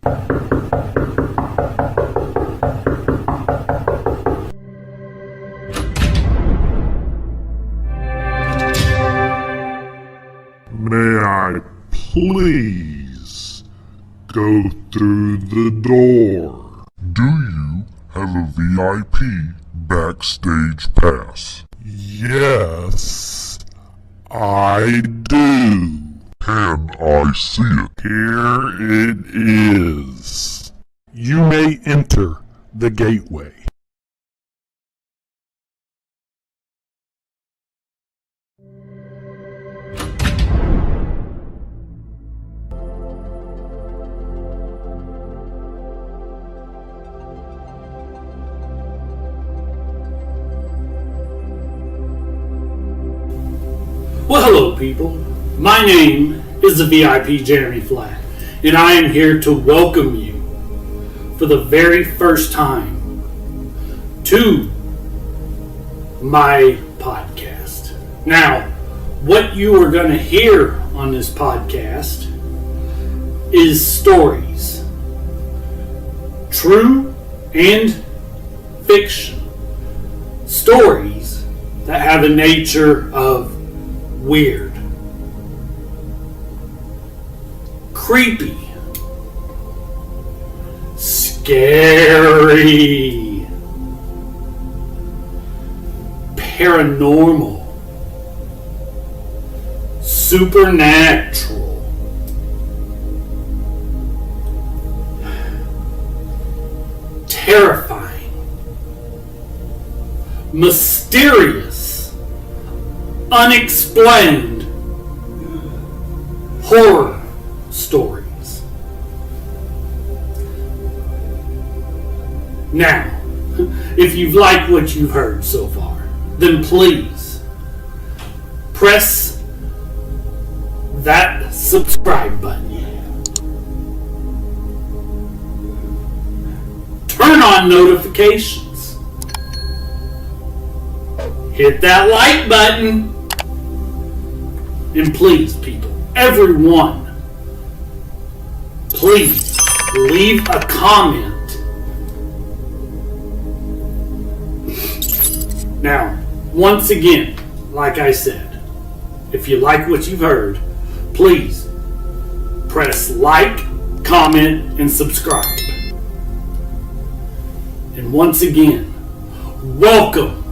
May I please go through the door? Do you have a V.I.P. backstage pass? Yes, I do. Can I see it? Here it is. You may enter the gateway. Well, hello people. My name is the V.I.P. Jeremy Flatt, and I am here to welcome you for the very first time to my podcast. Now, what you are going to hear on this podcast is stories, true and fiction, stories that have a nature of weird, creepy, scary, paranormal, supernatural, terrifying, mysterious, unexplained horror stories. Now, if you've liked what you've heard so far, then please press that subscribe button. Turn on notifications. Hit that like button. And please, people, everyone, please leave a comment. Now, once again, like I said, if you like what you've heard, please press like, comment, and subscribe. And once again, welcome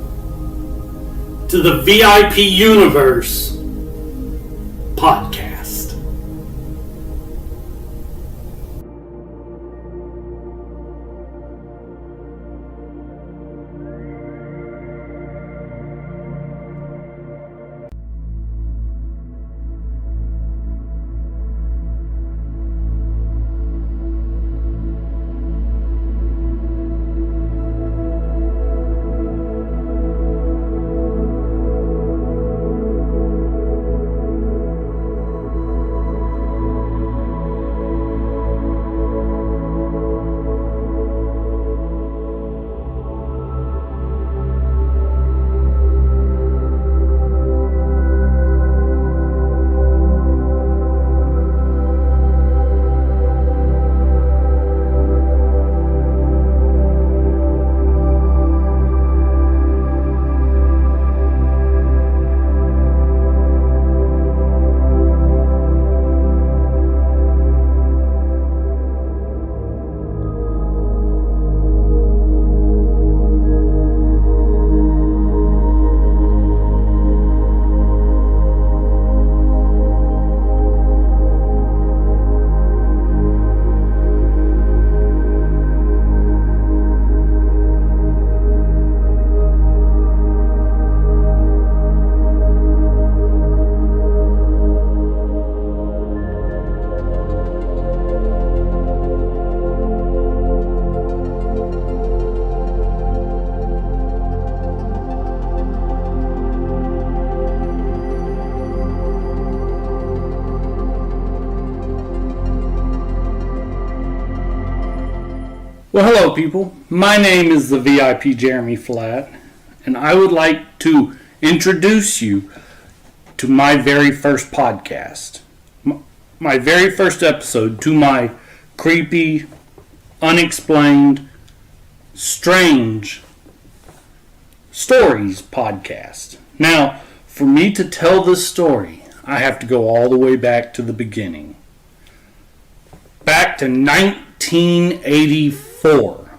to the V.I.P. Universe podcast. Well, hello people. My name is the V.I.P. Jeremy Flatt, and I would like to introduce you to my very first podcast. My very first episode to my creepy, unexplained, strange stories podcast. Now, for me to tell this story, I have to go all the way back to the beginning. Back to 1984.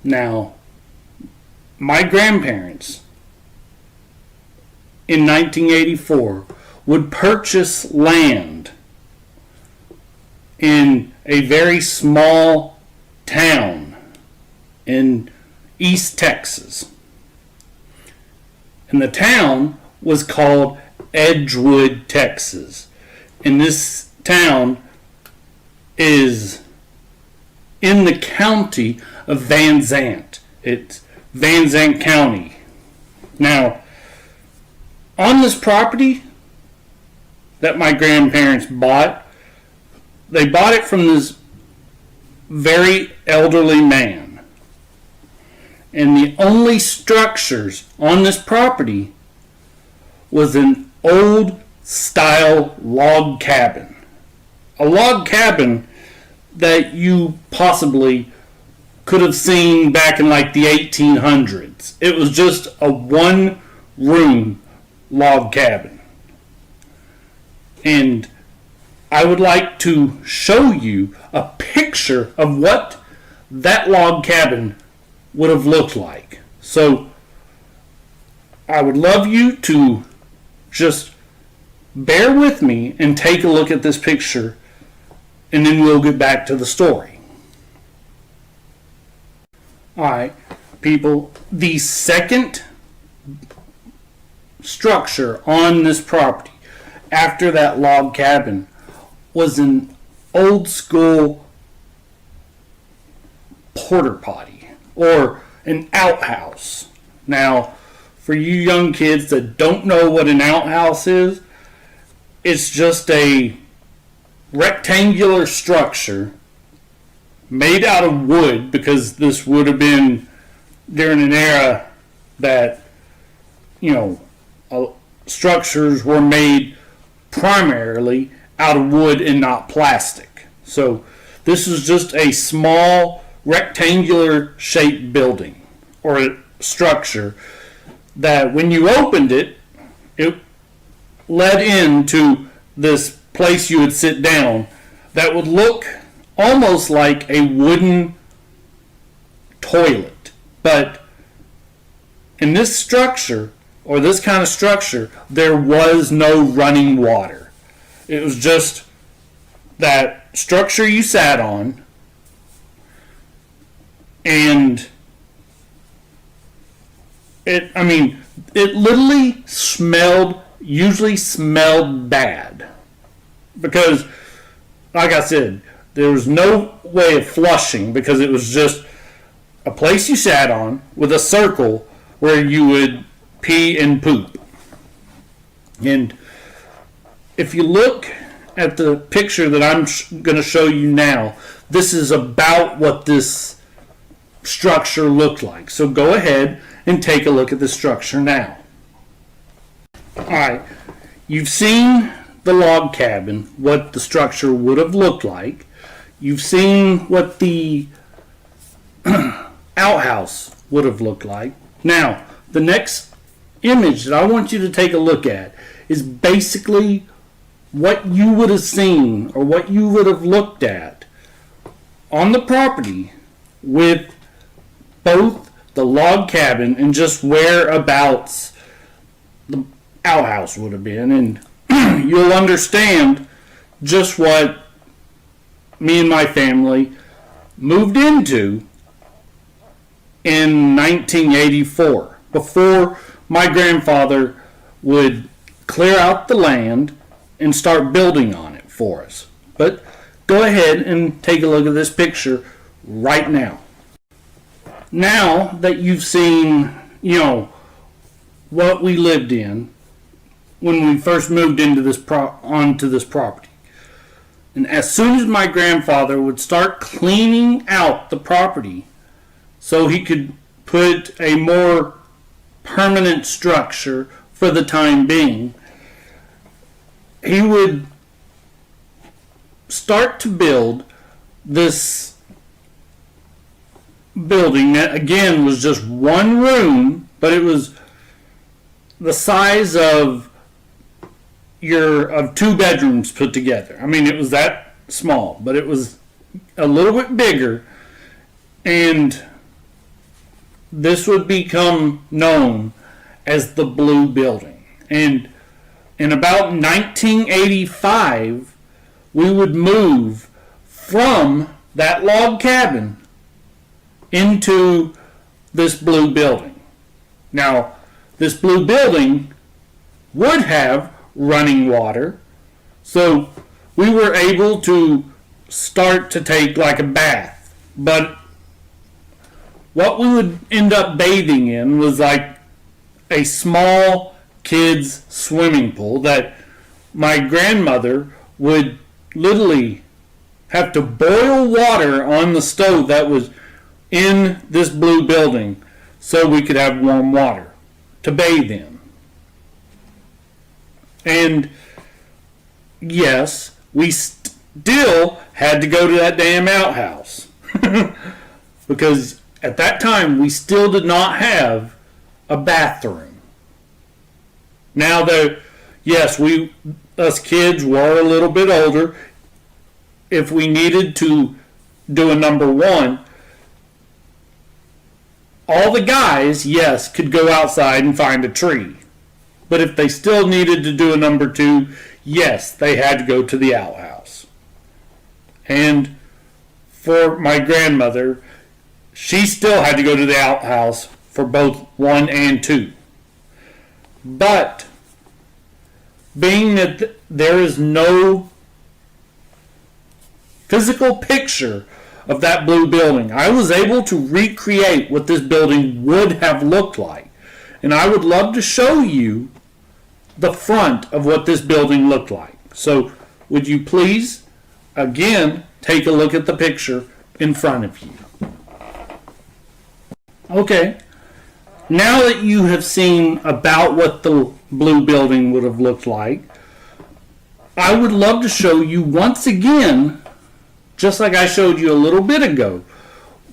Now, my grandparents in 1984 would purchase land in a very small town in East Texas. And the town was called Edgewood, Texas. And this town is in the county of Van Zant. It's Van Zant County. Now, on this property that my grandparents bought, they bought it from this very elderly man. And the only structures on this property was an old style log cabin. A log cabin that you possibly could have seen back in like the 1800s. It was just a one-room log cabin. And I would like to show you a picture of what that log cabin would have looked like. So I would love you to just bear with me and take a look at this picture, and then we'll get back to the story. Alright, people, the second structure on this property after that log cabin was an old school porta potty or an outhouse. Now, for you young kids that don't know what an outhouse is, it's just a rectangular structure made out of wood, because this would have been during an era that, structures were made primarily out of wood and not plastic. So this is just a small rectangular shaped building or a structure that when you opened it, it led into this place you would sit down that would look almost like a wooden toilet. But in this structure, or this kind of structure, there was no running water. It was just that structure you sat on, and it literally usually smelled bad. Because, like I said, there was no way of flushing, because it was just a place you sat on with a circle where you would pee and poop. And if you look at the picture that I'm going to show you now, this is about what this structure looked like. So go ahead and take a look at the structure now. Alright, you've seen the log cabin, what the structure would have looked like. You've seen what the outhouse would have looked like. Now, the next image that I want you to take a look at is basically what you would have seen, or what you would have looked at on the property with both the log cabin and just whereabouts the outhouse would have been. And you'll understand just what me and my family moved into in 1984, before my grandfather would clear out the land and start building on it for us. But go ahead and take a look at this picture right now. Now that you've seen, what we lived in when we first moved into onto this property. And as soon as my grandfather would start cleaning out the property so he could put a more permanent structure for the time being, he would start to build this building that again was just one room, but it was the size of two bedrooms put together. I mean, it was that small, but it was a little bit bigger, and this would become known as the Blue Building. And in about 1985, we would move from that log cabin into this blue building. Now, this blue building would have running water, so we were able to start to take like a bath. But what we would end up bathing in was like a small kids swimming pool that my grandmother would literally have to boil water on the stove that was in this blue building so we could have warm water to bathe in. And yes, we still had to go to that damn outhouse because at that time we still did not have a bathroom. Now that, yes, us kids were a little bit older, if we needed to do a number one, all the guys, yes, could go outside and find a tree. But if they still needed to do a number two, yes, they had to go to the outhouse. And for my grandmother, she still had to go to the outhouse for both 1 and 2. But being that there is no physical picture of that blue building, I was able to recreate what this building would have looked like. And I would love to show you the front of what this building looked like. So would you please, again, take a look at the picture in front of you. Okay, now that you have seen about what the blue building would have looked like, I would love to show you once again, just like I showed you a little bit ago,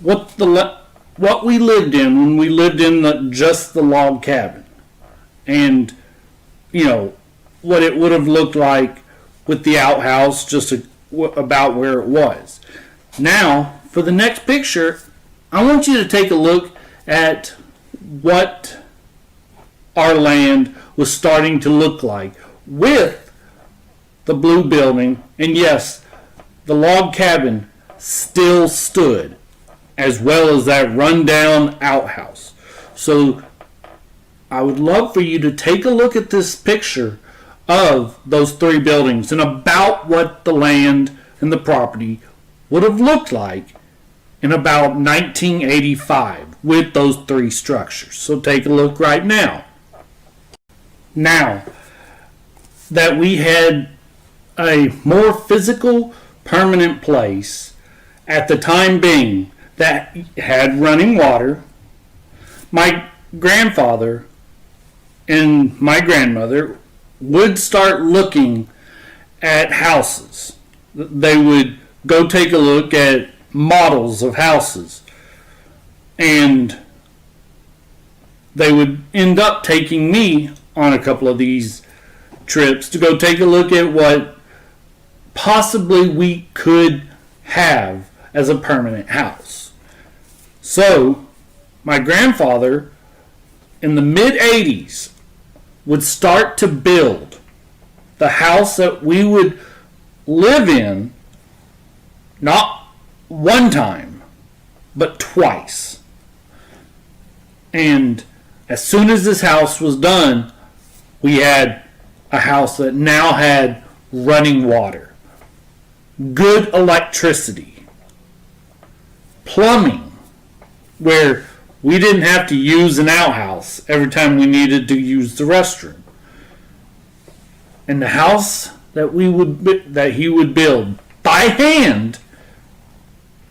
what we lived in when we lived in just the log cabin. And, you know, what it would have looked like with the outhouse, just about where it was. Now, for the next picture, I want you to take a look at what our land was starting to look like with the blue building. And yes, the log cabin still stood, as well as that rundown outhouse. So I would love for you to take a look at this picture of those 3 buildings and about what the land and the property would have looked like in about 1985 with those 3 structures. So take a look right now. Now that we had a more physical, permanent place at the time being that had running water, my grandfather and my grandmother would start looking at houses. They would go take a look at models of houses, and they would end up taking me on a couple of these trips to go take a look at what possibly we could have as a permanent house. So my grandfather in the mid-80s would start to build the house that we would live in, not one time, but twice. And as soon as this house was done, we had a house that now had running water, good electricity, plumbing, where we didn't have to use an outhouse every time we needed to use the restroom. And the house that he would build by hand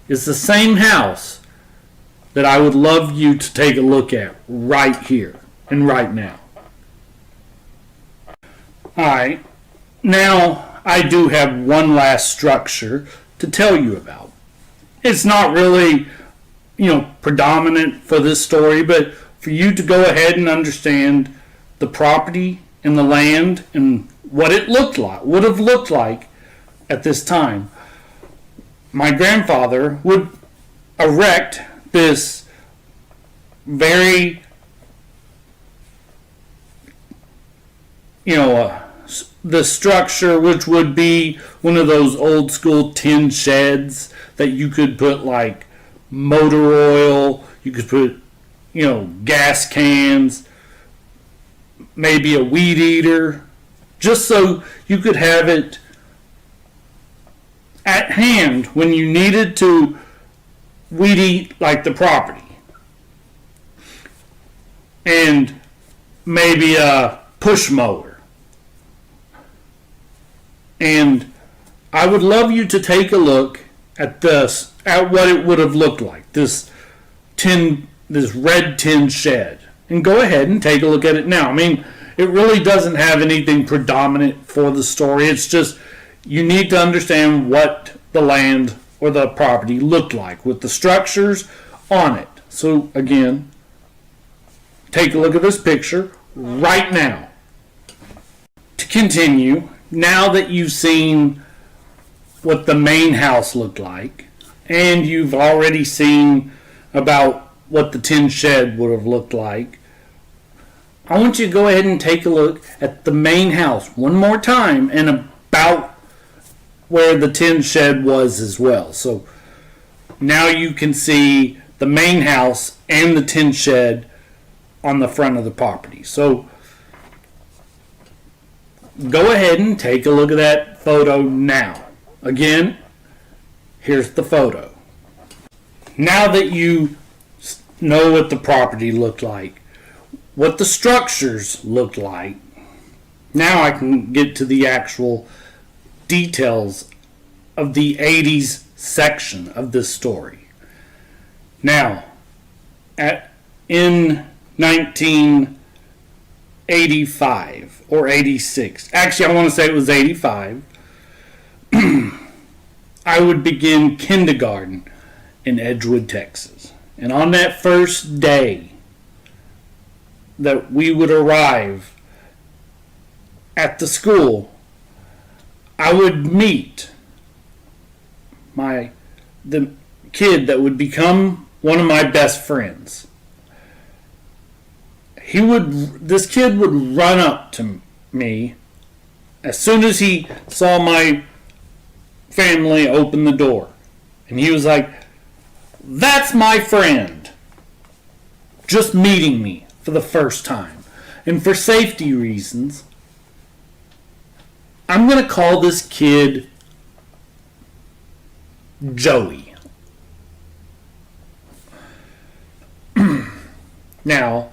is the same house that I would love you to take a look at right here and right now. Alright, now I do have one last structure to tell you about. It's not really, predominant for this story, but for you to go ahead and understand the property and the land and what it would have looked like at this time. My grandfather would erect this very, the structure, which would be one of those old school tin sheds that you could put like motor oil, you could put, gas cans, maybe a weed eater, just so you could have it at hand when you needed to weed eat like the property. And maybe a push mower. And I would love you to take a look at what it would have looked like, this red tin shed. And go ahead and take a look at it now. I mean, it really doesn't have anything predominant for the story. It's just you need to understand what the land or the property looked like with the structures on it. So again, take a look at this picture right now. To continue, now that you've seen what the main house looked like, and you've already seen about what the tin shed would have looked like, I want you to go ahead and take a look at the main house one more time and about where the tin shed was as well. So now you can see the main house and the tin shed on the front of the property. So go ahead and take a look at that photo now. Again, here's the photo. Now that you know what the property looked like, what the structures looked like, now I can get to the actual details of the 80s section of this story. Now, in 1985 or 86, actually I want to say it was 85, I would begin kindergarten in Edgewood, Texas. And on that first day that we would arrive at the school, I would meet the kid that would become one of my best friends. This kid would run up to me as soon as he saw my family open the door. And he was like, "That's my friend." Just meeting me for the first time. And for safety reasons, I'm going to call this kid Joey. Now,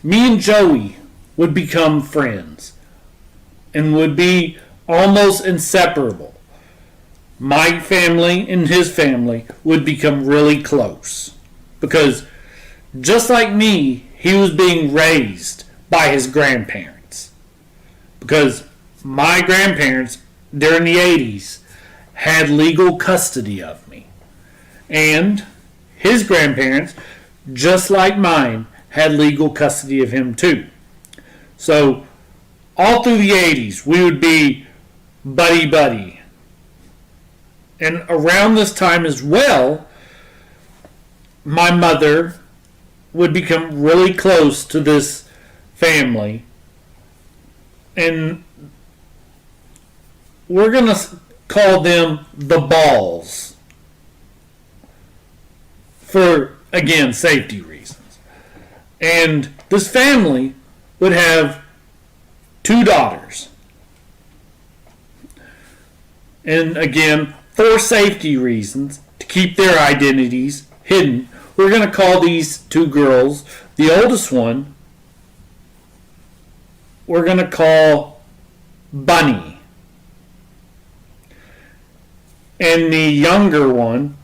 me and Joey would become friends and would be almost inseparable. My family and his family would become really close because just like me, he was being raised by his grandparents. Because my grandparents during the 80s had legal custody of me. And his grandparents, just like mine, had legal custody of him too. So all through the 80s, we would be buddy-buddy. And around this time as well, my mother would become really close to this family. And we're going to call them the Balls. For, again, safety reasons. And this family would have 2 daughters. And again, for safety reasons, to keep their identities hidden, we're going to call these 2 girls, the oldest one, we're going to call Bunny. And the younger one,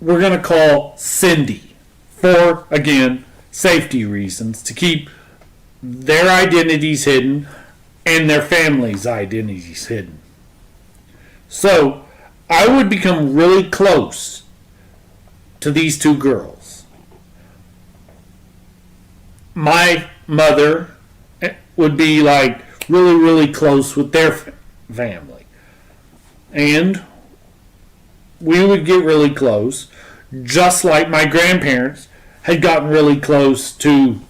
we're going to call Cindy. For, again, safety reasons, to keep their identities hidden and their families' identities hidden. So I would become really close to these two girls. My mother would be like really, really close with their family. And we would get really close, just like my grandparents had gotten really close to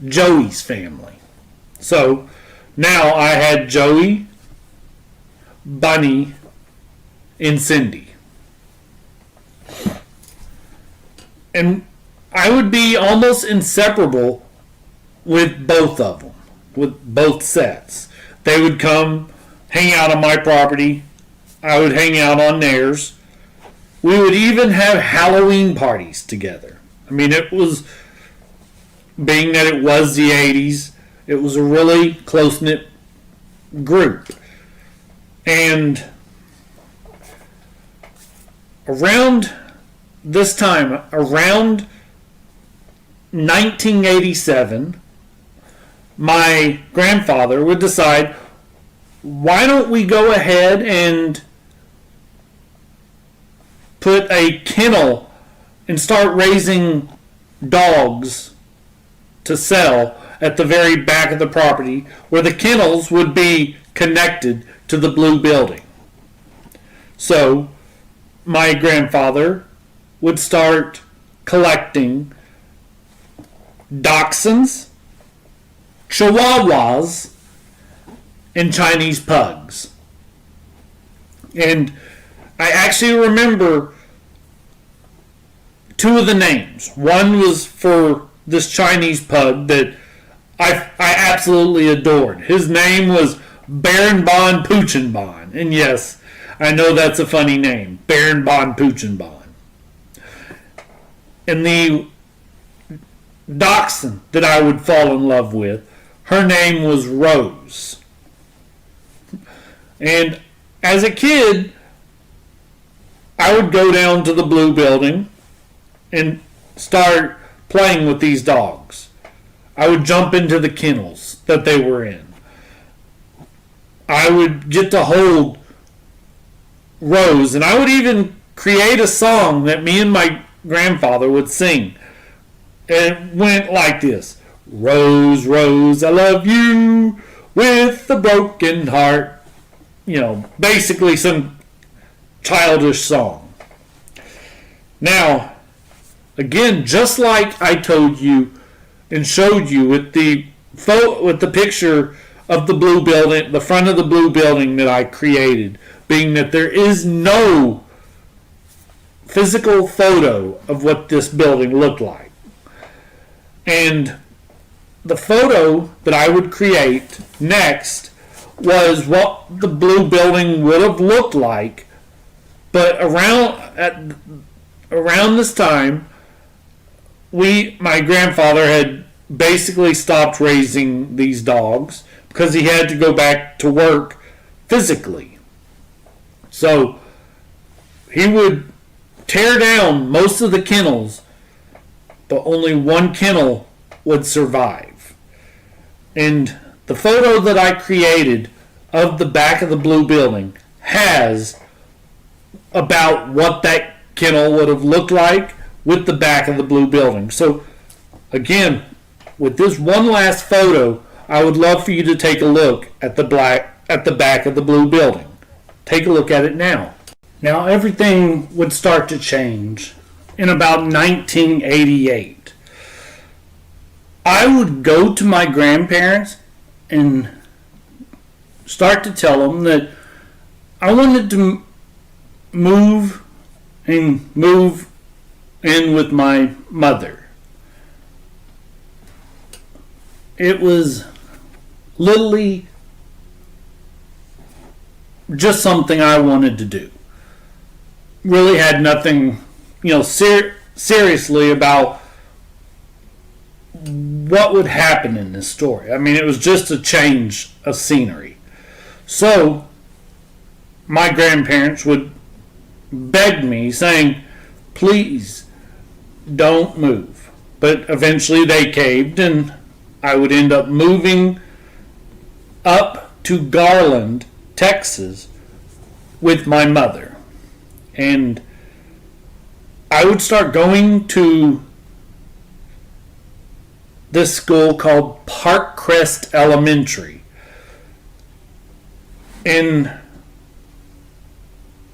Joey's family. So now I had Joey, Bunny, and Cindy. And I would be almost inseparable with both of them, with both sets. They would come hang out on my property. I would hang out on theirs. We would even have Halloween parties together. I mean, it was, being that it was the 80s, it was a really close-knit group. And around this time, around 1987, my grandfather would decide, why don't we go ahead and put a kennel and start raising dogs to sell at the very back of the property, where the kennels would be connected to the blue building. So my grandfather would start collecting dachshunds, chihuahuas, and Chinese pugs. And I actually remember two of the names. One was for this Chinese pug that I absolutely adored. His name was Baron Bon Puchenbon. And yes, I know that's a funny name, Baron Bon Puchenbon. And the dachshund that I would fall in love with, her name was Rose. And as a kid, I would go down to the blue building and start playing with these dogs. I would jump into the kennels that they were in. I would get to hold Rose, and I would even create a song that me and my grandfather would sing. It went like this: Rose, Rose, I love you with a broken heart. You know, basically some childish song. Now, again, just like I told you and showed you with the picture of the blue building, the front of the blue building that I created, being that there is no physical photo of what this building looked like. And the photo that I would create next was what the blue building would have looked like, but around this time, my grandfather had basically stopped raising these dogs because he had to go back to work physically. So he would tear down most of the kennels, but only one kennel would survive. And the photo that I created of the back of the blue building has about what that kennel would have looked like with the back of the blue building. So again, with this one last photo, I would love for you to take a look at the back of the blue building. Take a look at it now. Now everything would start to change in about 1988. I would go to my grandparents and start to tell them that I wanted to move in with my mother. It was literally just something I wanted to do. Really had nothing, seriously about what would happen in this story. I mean, it was just a change of scenery. So, my grandparents would beg me, saying, please don't move. But eventually they caved, and I would end up moving up to Garland, Texas with my mother. And I would start going to this school called Parkcrest Elementary. And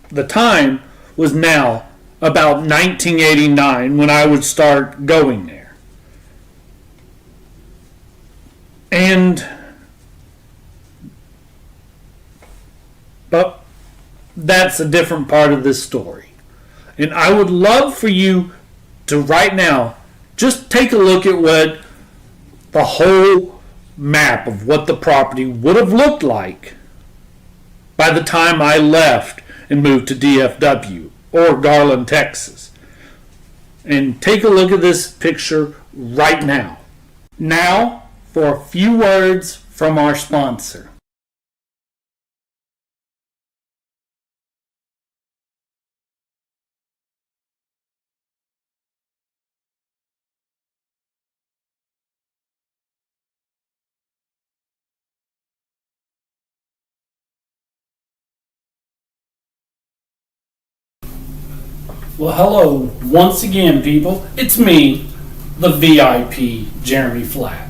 the time was now about 1989 when I would start going there. But that's a different part of this story. And I would love for you to right now just take a look at what the whole map of what the property would have looked like by the time I left and moved to DFW or Garland, Texas. And take a look at this picture right now. Now for a few words from our sponsor. Well, hello once again, people. It's me, the VIP Jeremy Flatt.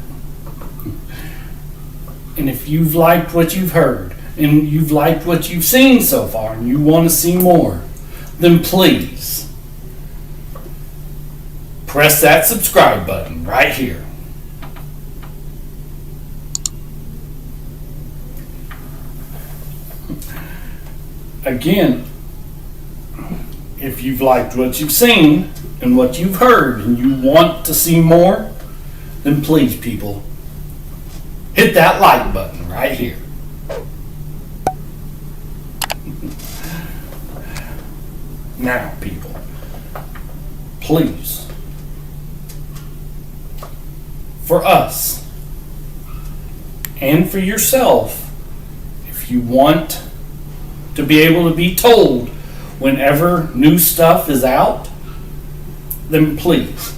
And if you've liked what you've heard, and you've liked what you've seen so far, and you want to see more, then please press that subscribe button right here. Again, if you've liked what you've seen and what you've heard and you want to see more, then please, people, hit that like button right here. Now, people, please, for us and for yourself, if you want to be able to be told whenever new stuff is out, then please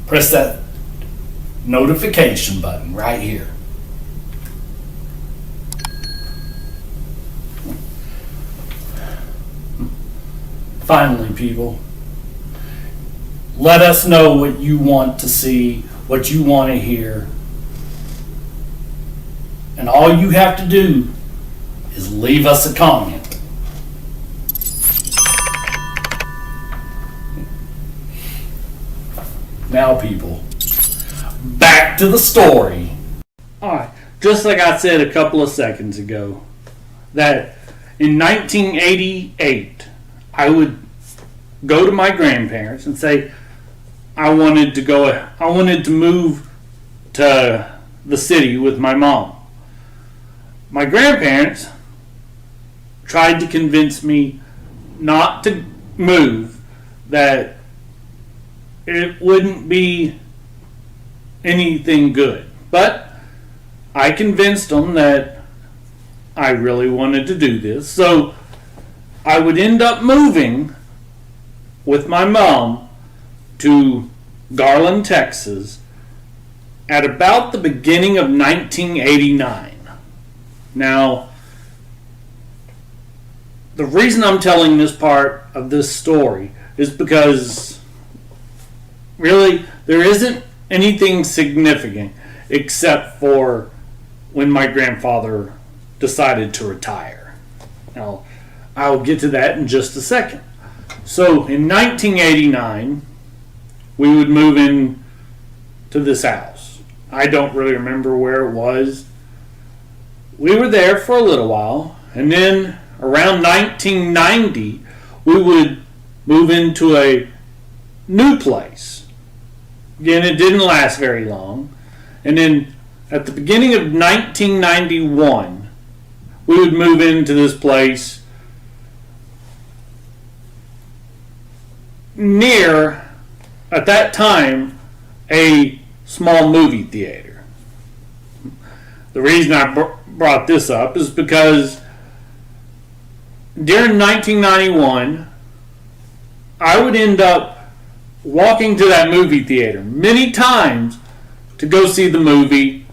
press that notification button right here. Finally, people, let us know what you want to see, what you want to hear. And all you have to do is leave us a comment. Now, people, back to the story. Alright, just like I said a couple of seconds ago, that in 1988, I would go to my grandparents and say, I wanted to move to the city with my mom. My grandparents tried to convince me not to move, that it wouldn't be anything good. But I convinced them that I really wanted to do this. So I would end up moving with my mom to Garland, Texas at about the beginning of 1989. Now, the reason I'm telling this part of this story is because really, there isn't anything significant except for when my grandfather decided to retire. Now, I'll get to that in just a second. So, in 1989, we would move in to this house. I don't really remember where it was. We were there for a little while, and then around 1990, we would move into a new place. Again, it didn't last very long. And then at the beginning of 1991, we would move into this place near, at that time, a small movie theater. The reason I brought this up is because during 1991, I would end up walking to that movie theater many times to go see the movie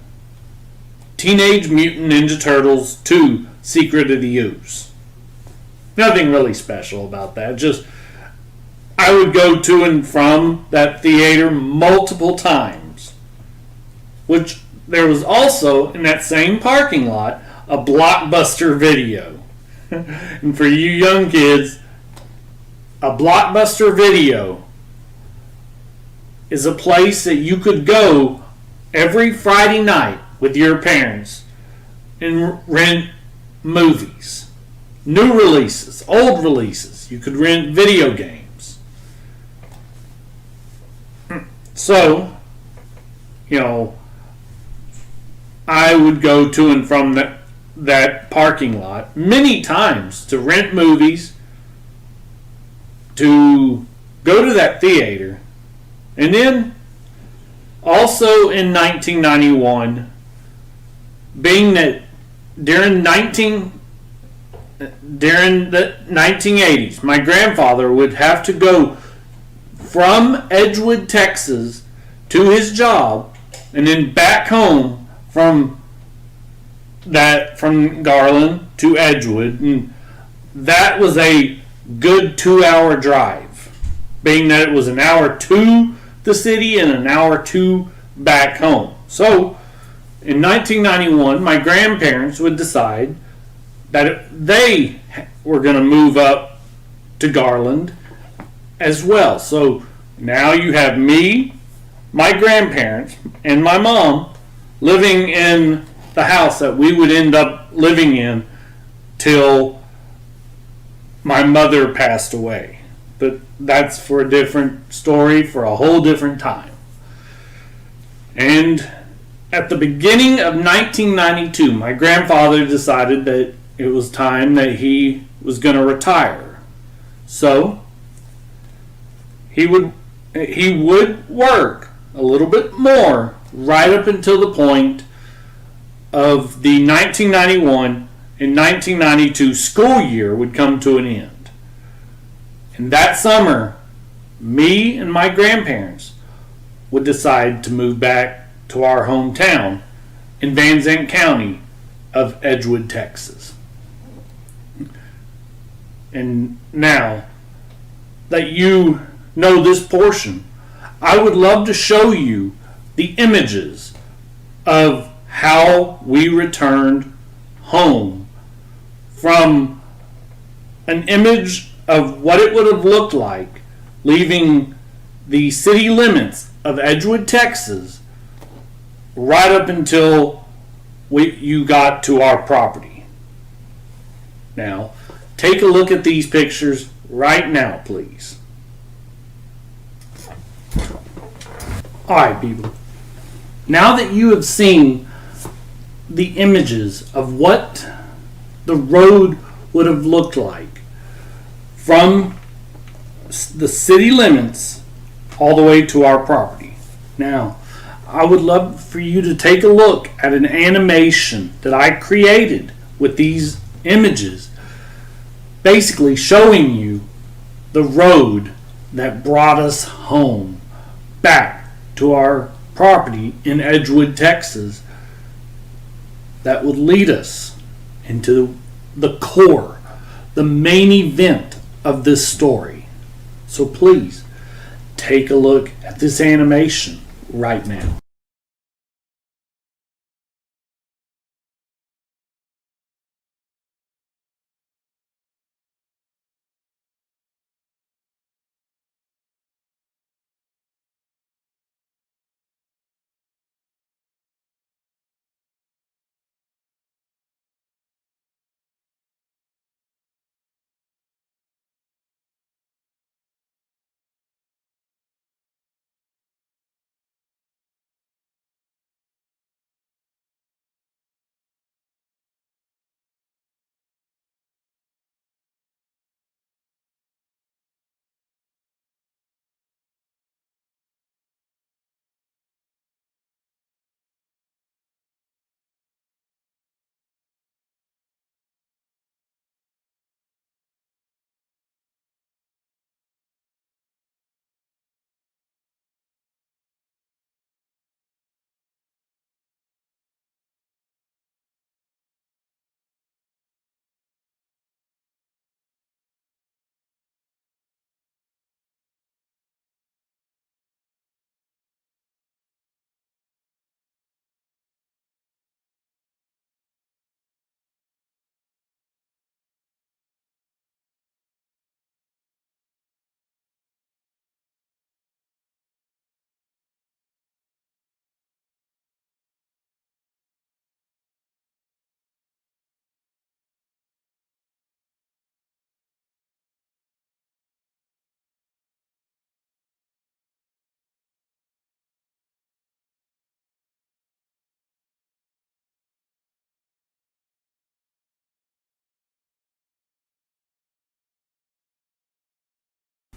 Teenage Mutant Ninja Turtles 2 Secret of the Ooze. Nothing really special about that. Just I would go to and from that theater multiple times. Which there was also in that same parking lot a Blockbuster Video. And for you young kids, a Blockbuster Video is a place that you could go every Friday night with your parents and rent movies. New releases, old releases. You could rent video games. So, I would go to and from that parking lot many times to rent movies, to go to that theater, and then also in 1991, being that during the 1980s, my grandfather would have to go from Edgewood, Texas to his job and then back home from Garland to Edgewood, and that was a good 2-hour drive, being that it was an hour to the city and an hour to back home. So in 1991, my grandparents would decide that they were going to move up to Garland as well. So now you have me, my grandparents, and my mom living in the house that we would end up living in till my mother passed away. But that's for a different story, for a whole different time. And at the beginning of 1992, my grandfather decided that it was time that he was going to retire. So he would work a little bit more right up until the point of the 1991 and 1992 school year would come to an end. And that summer, me and my grandparents would decide to move back to our hometown in Van Zandt County of Edgewood, Texas. And now that you know this portion, I would love to show you the images of how we returned home, from an image of what it would have looked like leaving the city limits of Edgewood, Texas, right up until you got to our property. Now, take a look at these pictures right now, please. Alright, people. Now that you have seen the images of what the road would have looked like from the city limits all the way to our property. Now, I would love for you to take a look at an animation that I created with these images, basically showing you the road that brought us home, back to our property in Edgewood, Texas, that would lead us into the core, the main event of this story. So please, take a look at this animation right now.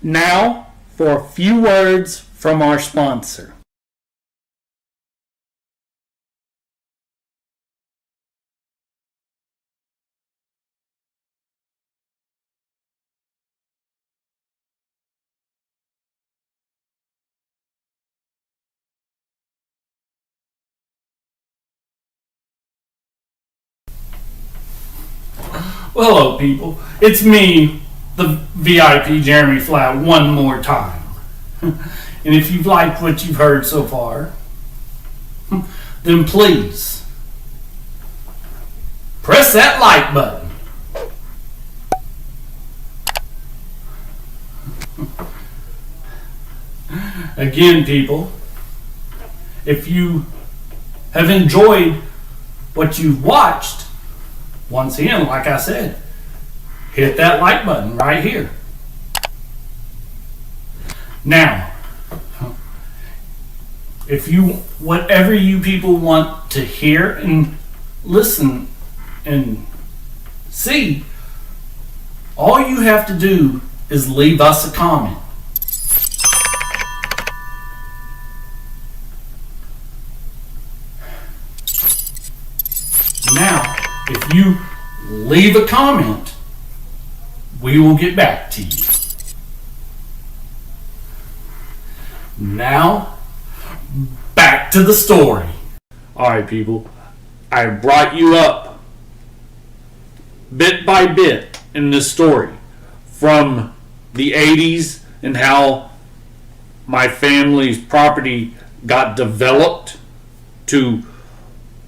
Now for a few words from our sponsor. Well, hello, people. It's me, the VIP Jeremy Flat, one more time. And if you've liked what you've heard so far, then please press that like button. Again, people, if you have enjoyed what you've watched, once again, like I said, hit that like button right here. Now, if you, whatever you people want to hear and listen and see, all you have to do is leave us a comment. Now, if you leave a comment, we will get back to you. Now, back to the story. Alright, people, I brought you up bit by bit in this story from the 80s and how my family's property got developed to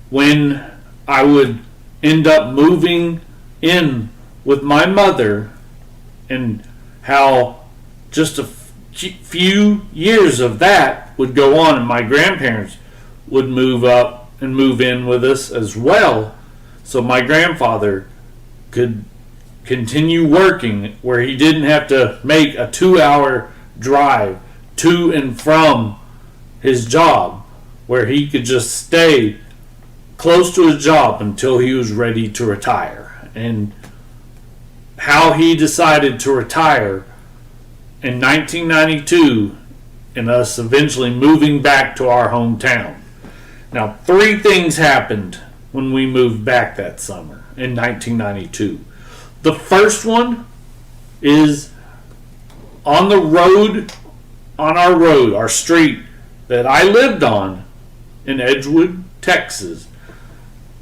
when I would end up moving in with my mother, and how just a few years of that would go on and my grandparents would move up and move in with us as well, so my grandfather could continue working where he didn't have to make a 2-hour drive to and from his job, where he could just stay close to his job until he was ready to retire. And how he decided to retire in 1992 and us eventually moving back to our hometown. Now, 3 things happened when we moved back that summer in 1992. The first one is on the road, our street that I lived on in Edgewood, Texas.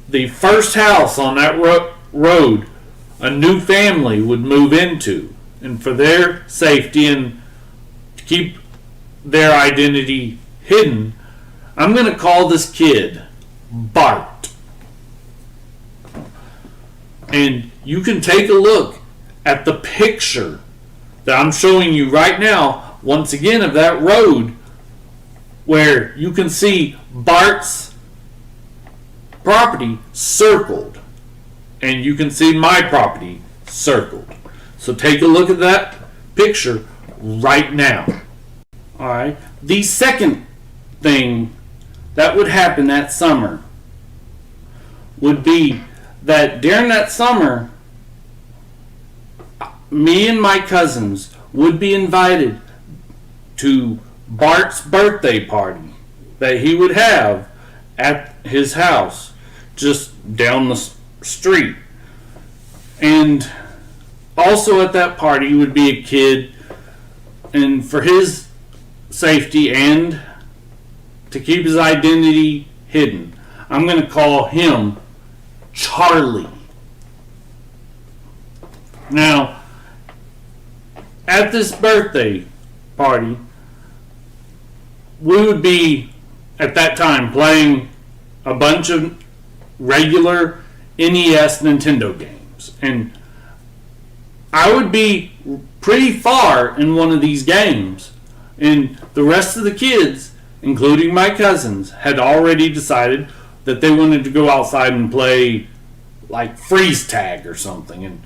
The first house on that road a new family would move into, and for their safety and to keep their identity hidden, I'm going to call this kid Bart. And you can take a look at the picture that I'm showing you right now, once again, of that road, where you can see Bart's property circled, and you can see my property circled. So take a look at that picture right now. Alright, the second thing that would happen that summer would be that during that summer, me and my cousins would be invited to Bart's birthday party that he would have at his house just down the street. And also at that party would be a kid, and for his safety and to keep his identity hidden, I'm going to call him Charlie. Now, at this birthday party, we would be at that time playing a bunch of regular NES Nintendo games, and I would be pretty far in one of these games, and the rest of the kids, including my cousins, had already decided that they wanted to go outside and play like freeze tag or something. And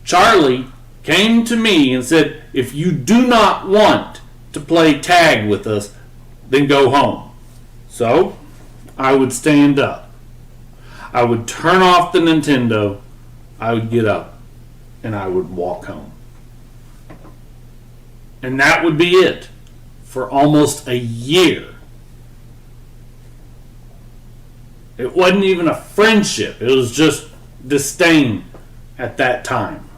Charlie came to me and said, if you do not want to play tag with us, then go home. So I would stand up, I would turn off the Nintendo, I would get up, and I would walk home. And that would be it for almost a year. It wasn't even a friendship. It was just disdain at that time.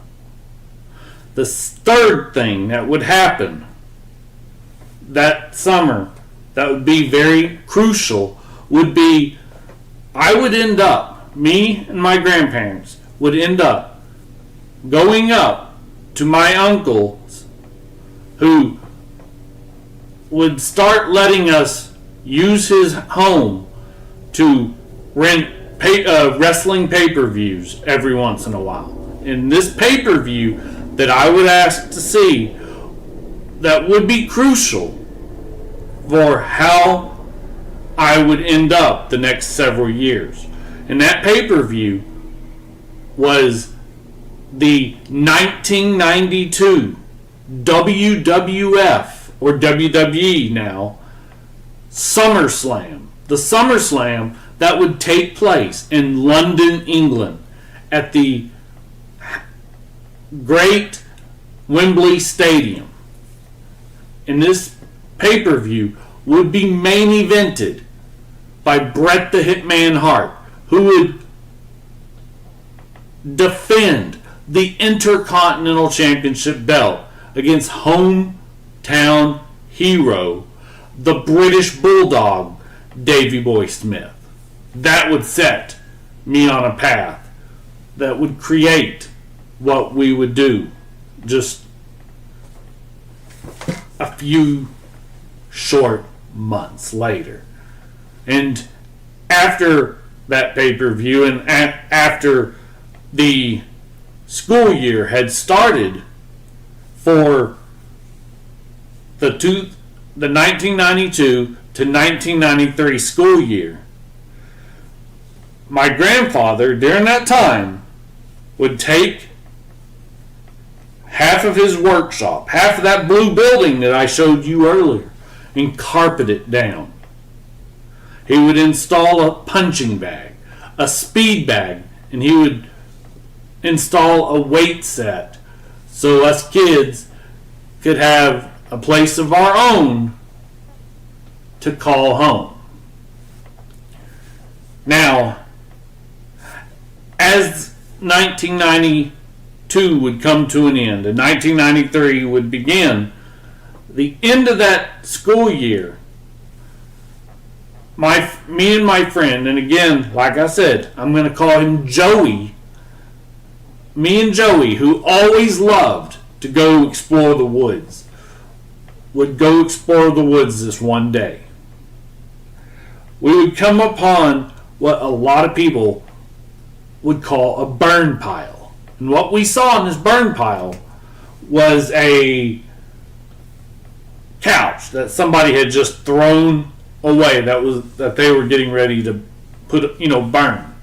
The third thing that would happen that summer that would be very crucial would be me and my grandparents would end up going up to my uncles who would start letting us use his home to rent wrestling pay-per-views every once in a while. And this pay-per-view that I would ask to see that would be crucial for how I would end up the next several years. And that pay-per-view was the 1992 WWF, or WWE now, SummerSlam. The SummerSlam that would take place in London, England, at the great Wembley Stadium. And this pay-per-view would be main evented by Bret the Hitman Hart, who would defend the Intercontinental Championship belt against hometown hero, the British Bulldog, Davey Boy Smith. That would set me on a path that would create what we would do just a few short months later. And after that pay-per-view and after the school year had started for the 1992 to 1993 school year, my grandfather during that time would take half of his workshop, half of that blue building that I showed you earlier, and carpet it down. He would install a punching bag, a speed bag, and he would install a weight set so us kids could have a place of our own to call home. Now, as 1992 would come to an end and 1993 would begin, the end of that school year, me and my friend, and again, like I said, I'm going to call him Joey. Me and Joey, who always loved to go explore the woods, would go explore the woods this one day. We would come upon what a lot of people would call a burn pile. And what we saw in this burn pile was a couch that somebody had just thrown away that they were getting ready to burn.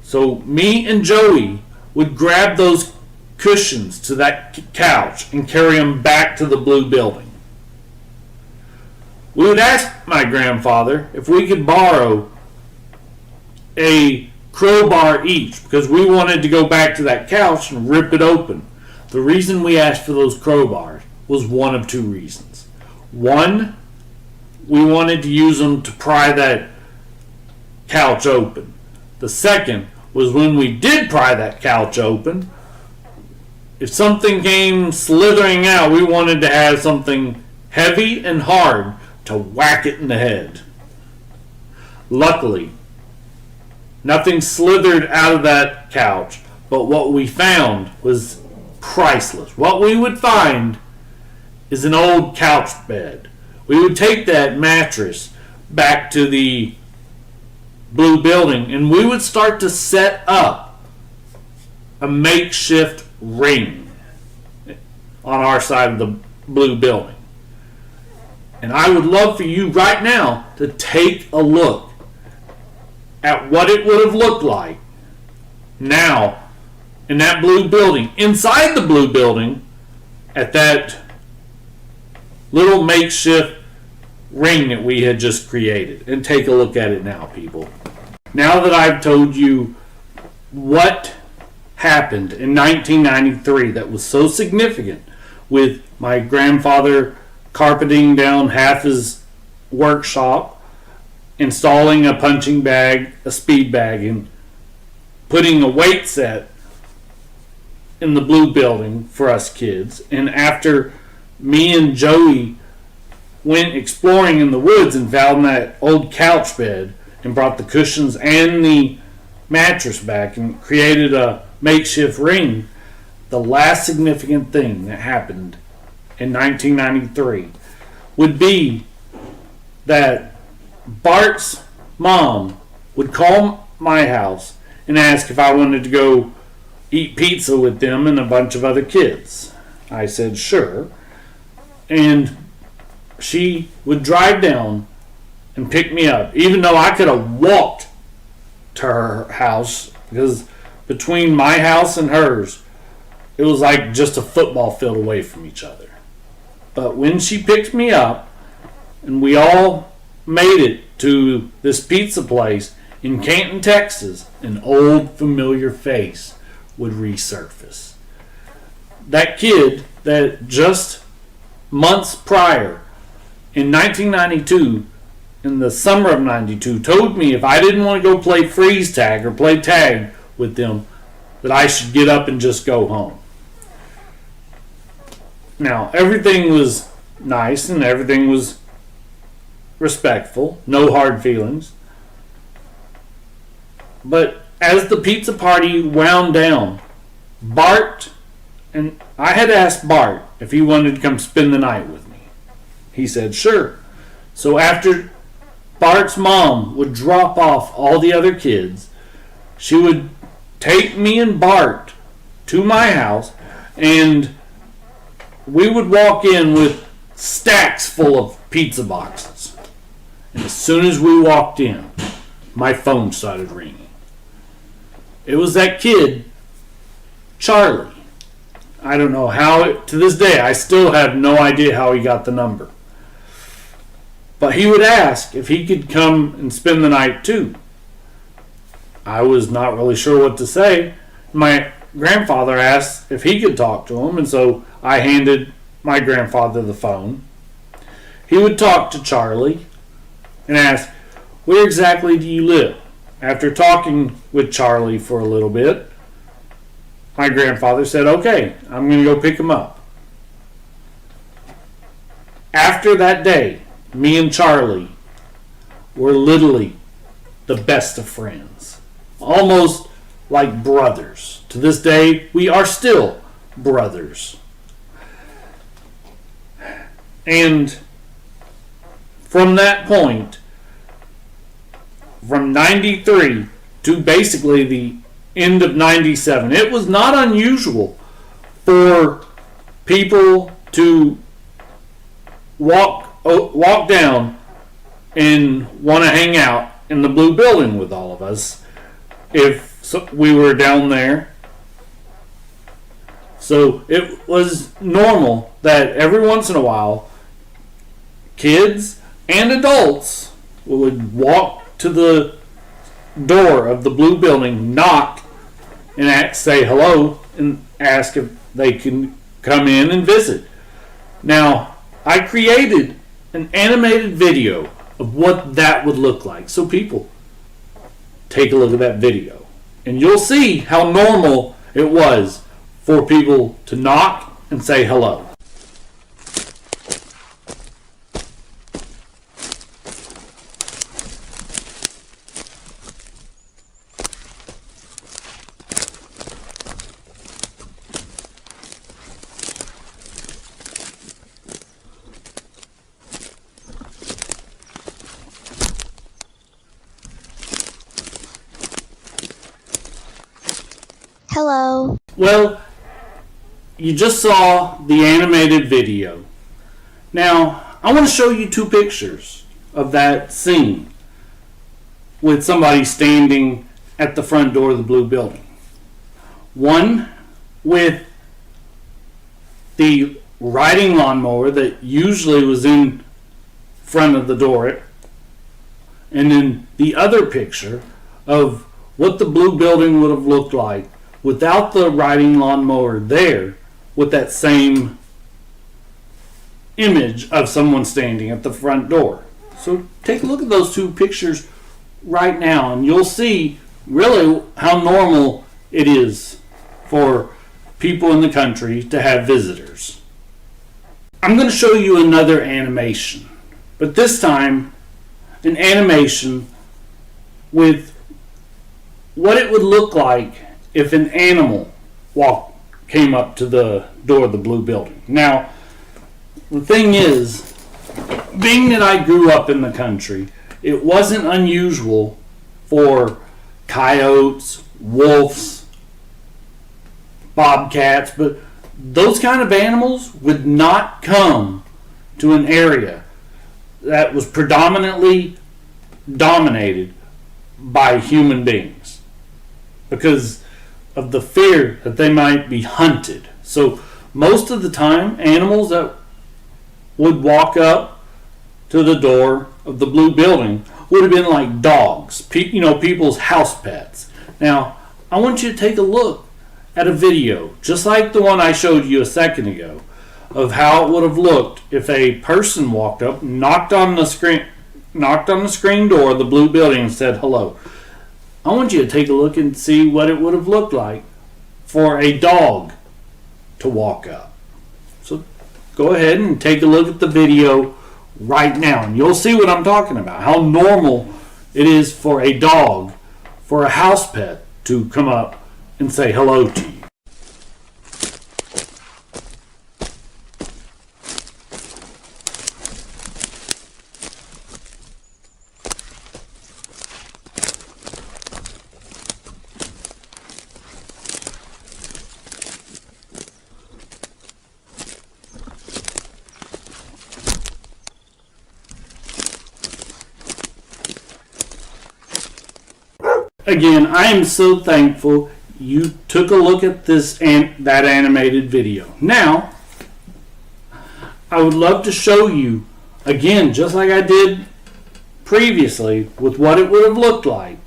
So me and Joey would grab those cushions to that couch and carry them back to the blue building. We would ask my grandfather if we could borrow a crowbar each because we wanted to go back to that couch and rip it open. The reason we asked for those crowbars was one of two reasons. One, we wanted to use them to pry that couch open. The second was when we did pry that couch open, if something came slithering out, we wanted to have something heavy and hard to whack it in the head. Luckily, nothing slithered out of that couch, but what we found was priceless. What we would find is an old couch bed. We would take that mattress back to the blue building and we would start to set up a makeshift ring on our side of the blue building. And I would love for you right now to take a look at what it would have looked like now in that blue building, inside the blue building, at that little makeshift ring that we had just created. And take a look at it now, people. Now that I've told you what happened in 1993 that was so significant with my grandfather carpeting down half his workshop, installing a punching bag, a speed bag, and putting a weight set in the blue building for us kids. And after me and Joey went exploring in the woods and found that old couch bed and brought the cushions and the mattress back and created a makeshift ring, the last significant thing that happened in 1993 would be that Bart's mom would call my house and ask if I wanted to go eat pizza with them and a bunch of other kids. I said sure, and she would drive down and pick me up, even though I could have walked to her house, because between my house and hers, it was like just a football field away from each other. But when she picked me up and we all made it to this pizza place in Canton, Texas, an old familiar face would resurface. That kid that just months prior, in 1992, in the summer of 92, told me if I didn't want to go play freeze tag or play tag with them, that I should get up and just go home. Now, everything was nice and everything was respectful, no hard feelings. But as the pizza party wound down, Bart, and I had asked Bart if he wanted to come spend the night with me. He said sure. So after Bart's mom would drop off all the other kids, she would take me and Bart to my house, and we would walk in with stacks full of pizza boxes. And as soon as we walked in, my phone started ringing. It was that kid, Charlie. I don't know how, to this day, I still have no idea how he got the number. But he would ask if he could come and spend the night too. I was not really sure what to say. My grandfather asked if he could talk to him, and so I handed my grandfather the phone. He would talk to Charlie and ask, "Where exactly do you live?" After talking with Charlie for a little bit, my grandfather said, "Okay, I'm going to go pick him up." After that day, me and Charlie were literally the best of friends. Almost like brothers. To this day, we are still brothers. And from that point, from 93 to basically the end of 97, it was not unusual for people to walk down and want to hang out in the blue building with all of us if we were down there. So it was normal that every once in a while kids and adults would walk to the door of the blue building, knock, and say hello and ask if they can come in and visit. Now, I created an animated video of what that would look like. So people, take a look at that video, and you'll see how normal it was for people to knock and say hello. Hello. Well, you just saw the animated video. Now, I want to show you two pictures of that scene with somebody standing at the front door of the blue building. One with the riding lawnmower that usually was in front of the door, and then the other picture of what the blue building would have looked like without the riding lawnmower there, with that same image of someone standing at the front door. So take a look at those two pictures right now, and you'll see really how normal it is for people in the country to have visitors. I'm going to show you another animation, but this time an animation with what it would look like if an animal came up to the door of the blue building. Now, the thing is, being that I grew up in the country, it wasn't unusual for coyotes, wolves, bobcats, but those kind of animals would not come to an area that was predominantly dominated by human beings because of the fear that they might be hunted. So most of the time, animals that would walk up to the door of the blue building would have been like dogs, people's house pets. Now, I want you to take a look at a video, just like the one I showed you a second ago, of how it would have looked if a person walked up, knocked on the screen door of the blue building and said hello. I want you to take a look and see what it would have looked like for a dog to walk up. So go ahead and take a look at the video right now, and you'll see what I'm talking about, how normal it is for a dog, for a house pet, to come up and say hello to you. Again, I am so thankful you took a look at that animated video. Now, I would love to show you, again, just like I did previously, with what it would have looked like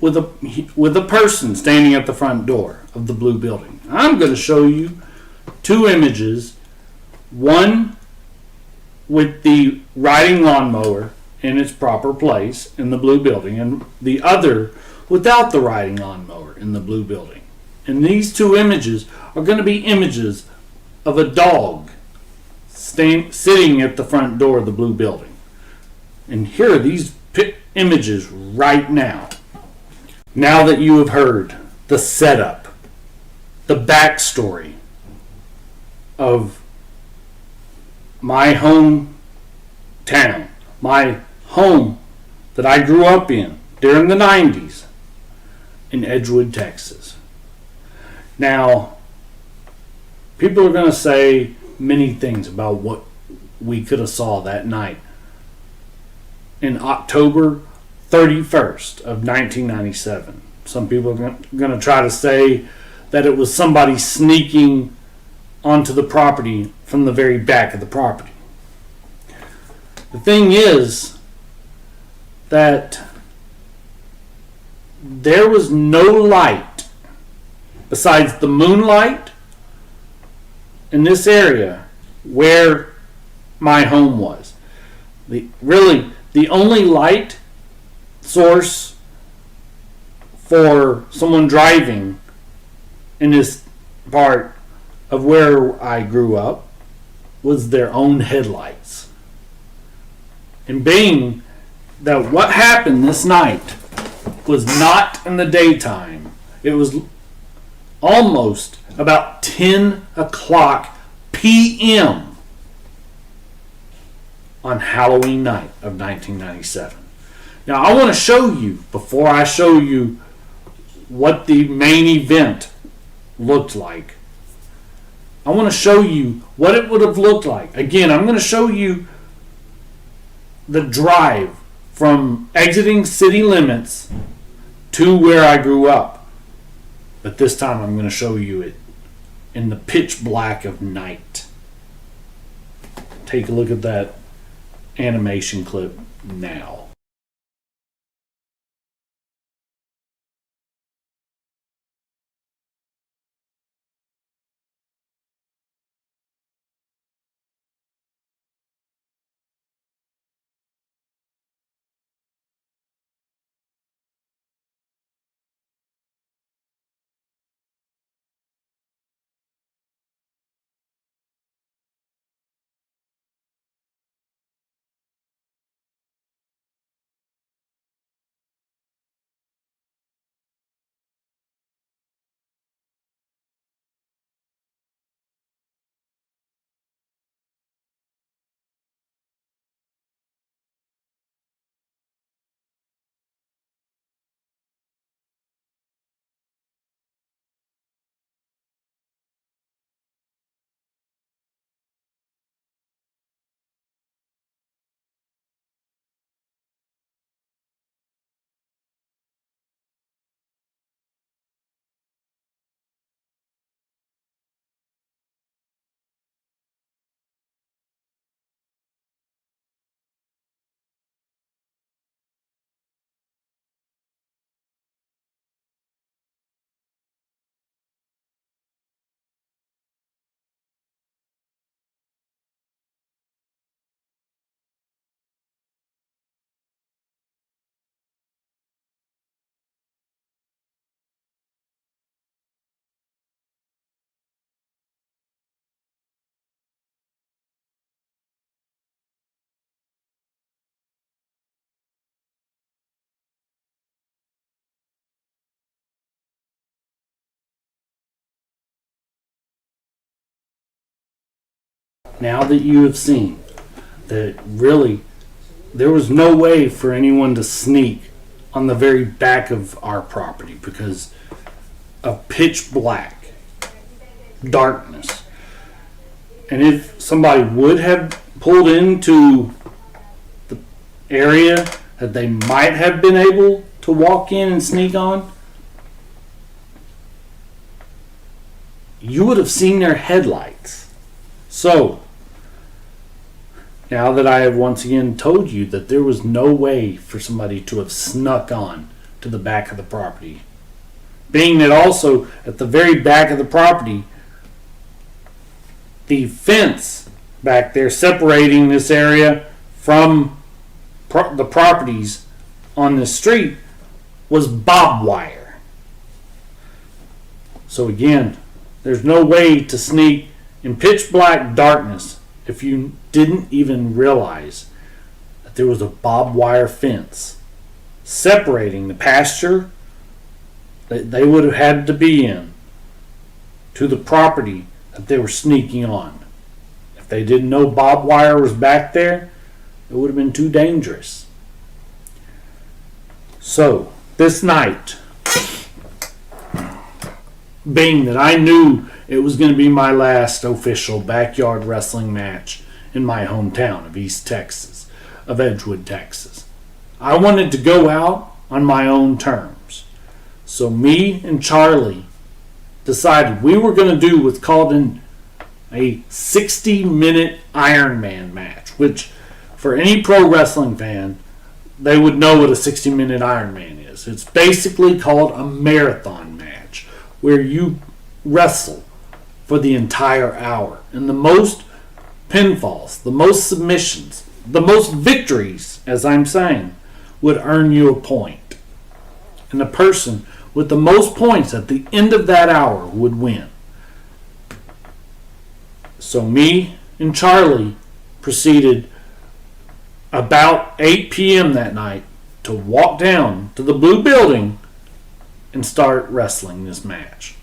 with a person standing at the front door of the blue building. I'm going to show you two images, one with the riding lawnmower in its proper place in the blue building, and the other without the riding lawnmower in the blue building. And these two images are going to be images of a dog sitting at the front door of the blue building. And here are these images right now. Now that you have heard the setup, the backstory of my hometown, my home that I grew up in during the 90s in Edgewood, Texas. Now, people are going to say many things about what we could have saw that night in October 31st of 1997. Some people are going to try to say that it was somebody sneaking onto the property from the very back of the property. The thing is that there was no light besides the moonlight in this area where my home was. The only light source for someone driving in this part of where I grew up was their own headlights. And being that what happened this night was not in the daytime, it was almost about 10 o'clock p.m. on Halloween night of 1997. Now, I want to show you, before I show you what the main event looked like, I want to show you what it would have looked like. Again, I'm going to show you the drive from exiting city limits to where I grew up. But this time I'm going to show you it in the pitch black of night. Take a look at that animation clip now. now that you have seen that really there was no way for anyone to sneak on the very back of our property because of pitch black darkness. And if somebody would have pulled into the area that they might have been able to walk in and sneak on, you would have seen their headlights. So, now that I have once again told you that there was no way for somebody to have snuck on to the back of the property, being that also at the very back of the property, the fence back there separating this area from the properties on the street was barbed wire. So again, there's no way to sneak in pitch black darkness if you didn't even realize that there was a barbed wire fence separating the pasture that they would have had to be in to the property that they were sneaking on. If they didn't know barbed wire was back there, it would have been too dangerous. So, this night, being that I knew it was going to be my last official backyard wrestling match in my hometown of East Texas, of Edgewood, Texas, I wanted to go out on my own terms. So me and Charlie decided we were going to do what's called a 60-minute Iron Man match, which for any pro wrestling fan, they would know what a 60-minute Iron Man is. It's basically called a marathon match where you wrestle for the entire hour. And the most pinfalls, the most submissions, the most victories, as I'm saying, would earn you a point. And the person with the most points at the end of that hour would win. So me and Charlie proceeded about 8 p.m. that night to walk down to the blue building and start wrestling this match.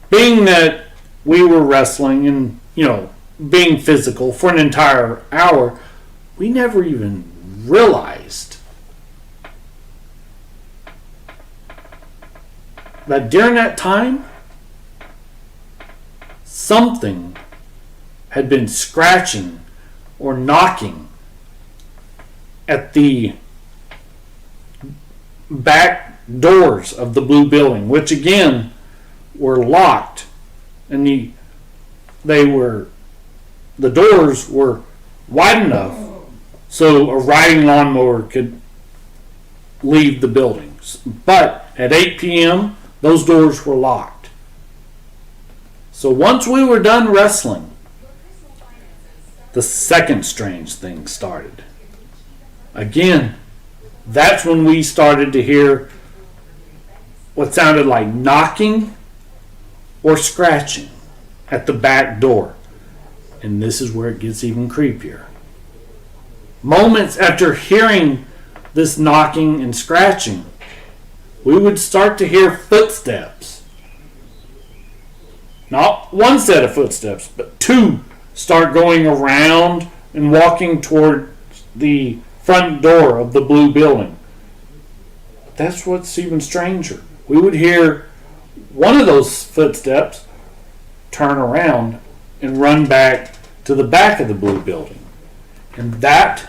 Being that we were wrestling and, being physical for an entire hour, we never even realized that during that time, something had been scratching or knocking at the back doors of the blue building, which again were locked, and the doors were wide enough so a riding lawnmower could leave the buildings. But at 8 p.m., those doors were locked. So once we were done wrestling, the second strange thing started. Again, that's when we started to hear what sounded like knocking or scratching at the back door. And this is where it gets even creepier. Moments after hearing this knocking and scratching, we would start to hear footsteps. Not one set of footsteps, but two start going around and walking toward the front door of the blue building. That's what's even stranger. We would hear one of those footsteps turn around and run back to the back of the blue building. And that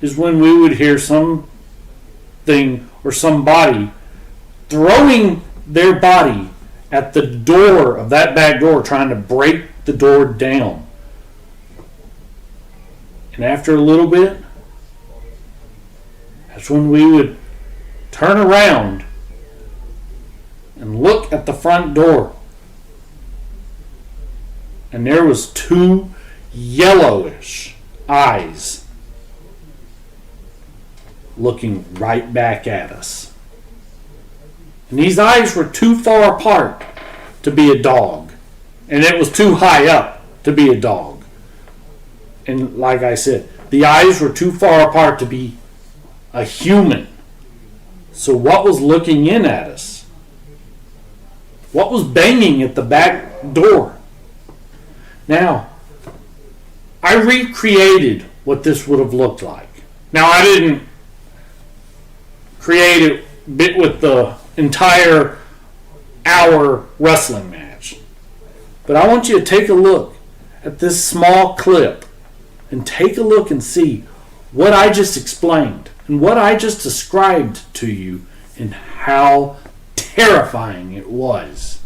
is when we would hear something or somebody throwing their body at the door of that back door, trying to break the door down. And after a little bit, that's when we would turn around and look at the front door. And there was two yellowish eyes looking right back at us. And these eyes were too far apart to be a dog. And it was too high up to be a dog. And like I said, the eyes were too far apart to be a human. So what was looking in at us? What was banging at the back door? Now, I recreated what this would have looked like. Now, I didn't create it bit with the entire hour wrestling match, but I want you to take a look at this small clip and take a look and see what I just explained and what I just described to you and how terrifying it was.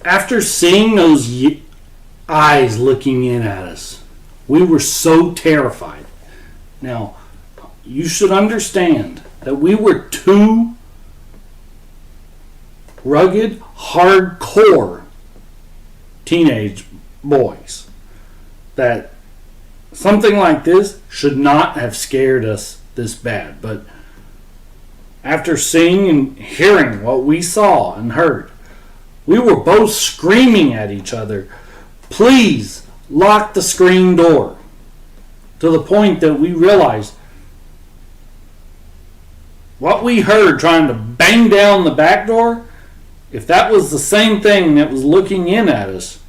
After seeing those eyes looking in at us, we were so terrified. Now, you should understand that we were two rugged, hardcore teenage boys. That something like this should not have scared us this bad. But after seeing and hearing what we saw and heard, we were both screaming at each other, "Please lock the screen door." To the point that we realized what we heard trying to bang down the back door, if that was the same thing that was looking in at us,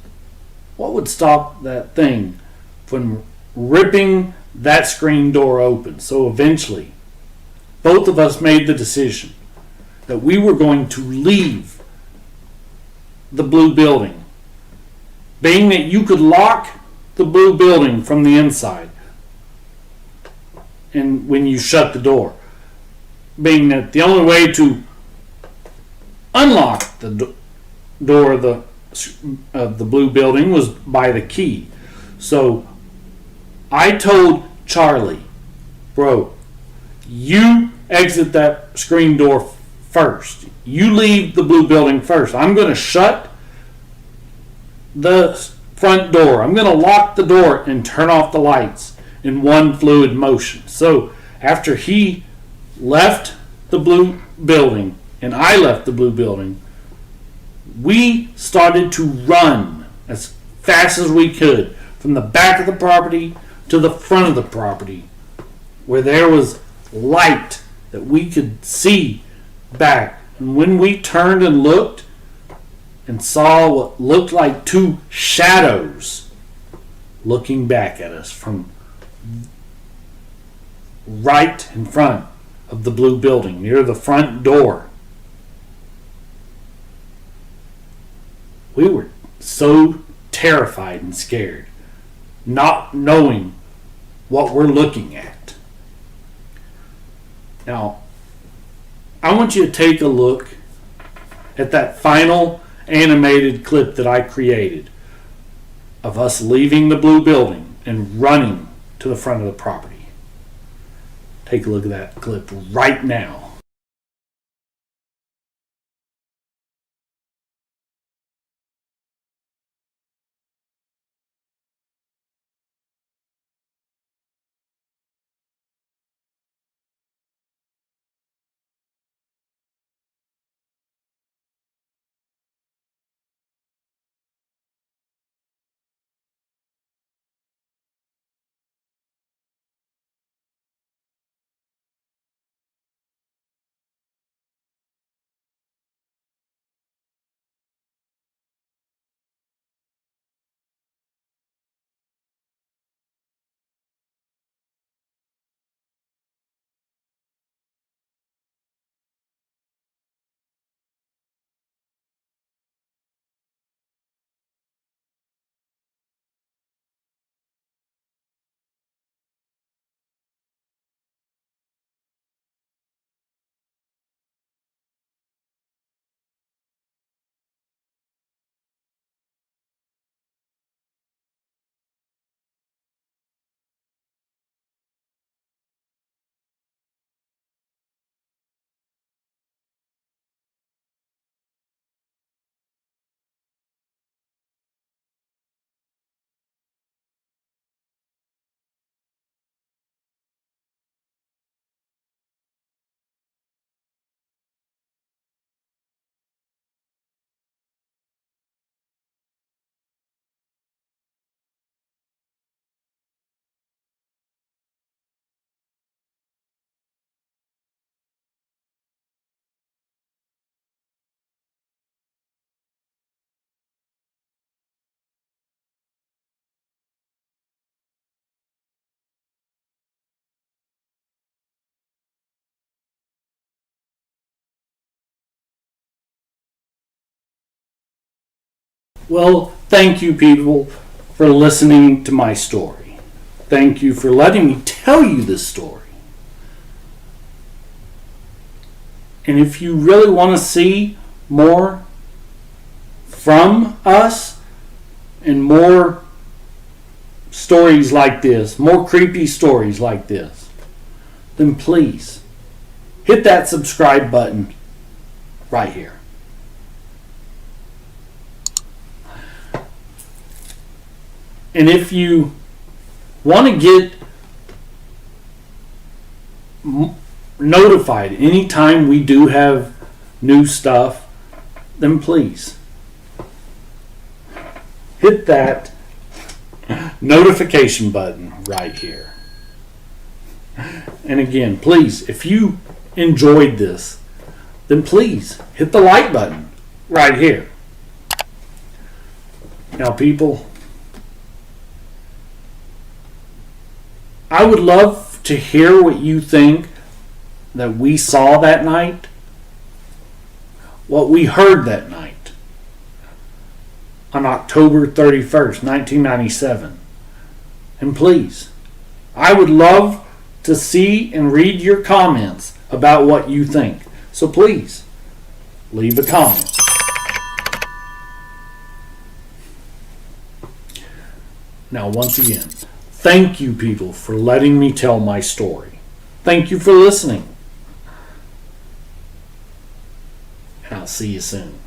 what would stop that thing from ripping that screen door open? So eventually, both of us made the decision that we were going to leave the blue building, being that you could lock the blue building from the inside and when you shut the door, being that the only way to unlock the door of the blue building was by the key. So I told Charlie, bro, you exit that screen door first. You leave the blue building first. I'm going to shut the front door. I'm going to lock the door and turn off the lights in one fluid motion. So after he left the blue building and I left the blue building, we started to run as fast as we could from the back of the property to the front of the property where there was light that we could see back. And when we turned and looked and saw what looked like two shadows looking back at us from right in front of the blue building near the front door, we were so terrified and scared, not knowing what we're looking at. Now, I want you to take a look at that final animated clip that I created of us leaving the blue building and running to the front of the property. Take a look at that clip right now. Well, thank you, people, for listening to my story. Thank you for letting me tell you this story. And if you really want to see more from us and more stories like this, more creepy stories like this, then please hit that subscribe button right here. And if you want to get notified anytime we do have new stuff, then please hit that notification button right here. And again, please, if you enjoyed this, then please hit the like button right here. Now, people, I would love to hear what you think that we saw that night, what we heard that night on October 31st, 1997. And please, I would love to see and read your comments about what you think. So please, leave a comment. Now, once again, thank you, people, for letting me tell my story. Thank you for listening. And I'll see you soon.